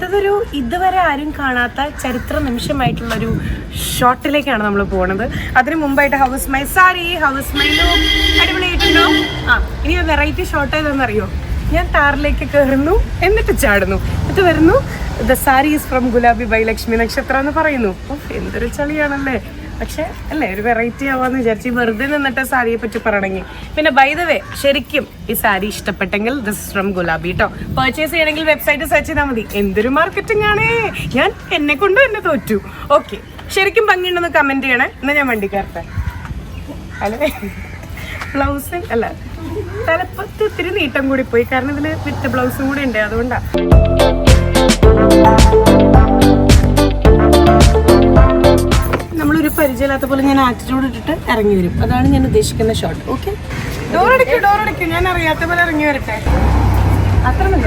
അടുത്തതൊരു ഇതുവരെ ആരും കാണാത്ത ചരിത്ര നിമിഷമായിട്ടുള്ളൊരു ഷോട്ടിലേക്കാണ് നമ്മൾ പോണത്. അതിന് മുമ്പായിട്ട് how's my sari, how's my look അടിപൊളിയായിട്ടുണ്ടോ? ഇനി വെറൈറ്റി ഷോട്ട് ഏതെന്നറിയോ? ഞാൻ താറിലേക്ക് കയറുന്നു, എന്നിട്ട് ചാടുന്നു, എന്നിട്ട് വരുന്നു, the sari is from Gulabi by Lakshmi Nakshatra എന്ന് പറയുന്നു. എന്തൊരു ചളിയാണല്ലേ. പക്ഷെ അല്ലേ, ഒരു വെറൈറ്റി ആവാന്ന് വിചാരിച്ചു വെറുതെ നിന്നിട്ട് സാരിയെ പറ്റി പറയണമെങ്കിൽ. പിന്നെ ബൈ ദ വേ, ശരിക്കും ഈ സാരി ഇഷ്ടപ്പെട്ടെങ്കിൽ ദിസ് ഇസ് ഫ്രം ഗുലാബി കേട്ടോ. പർച്ചേസ് ചെയ്യണമെങ്കിൽ വെബ്സൈറ്റ് സെർച്ച് ചെയ്താൽ മതി. എന്തൊരു മാർക്കറ്റിംഗ് ആണേ, ഞാൻ എന്നെ കൊണ്ട് തന്നെ തോറ്റു. ഓക്കെ, ശരിക്കും ഭംഗിയുണ്ടെന്ന് കമന്റ് ചെയ്യണേ. എന്നാൽ ഞാൻ വണ്ടി കയറട്ടെ. അല്ലേ, ബ്ലൗസ് അല്ല, തലപ്പത്ത് ഇത്തിരി നീട്ടം കൂടി പോയി, കാരണം ഇതിൽ വിത്ത് ബ്ലൗസും കൂടി ഉണ്ട്, അതുകൊണ്ടാണ്. നമ്മളൊരു പരിചയമില്ലാത്ത പോലെ ഞാൻ ആറ്റിറ്റ്യൂഡ് ഇട്ടിട്ട് ഇറങ്ങി വരും. അതാണ് ഞാൻ ഉദ്ദേശിക്കുന്ന ഷോട്ട്. ഓക്കെ, ഡോറടിക്കും, ഞാൻ അറിയാത്ത പോലെ ഇറങ്ങി വരട്ടെ. അത്ര മതി.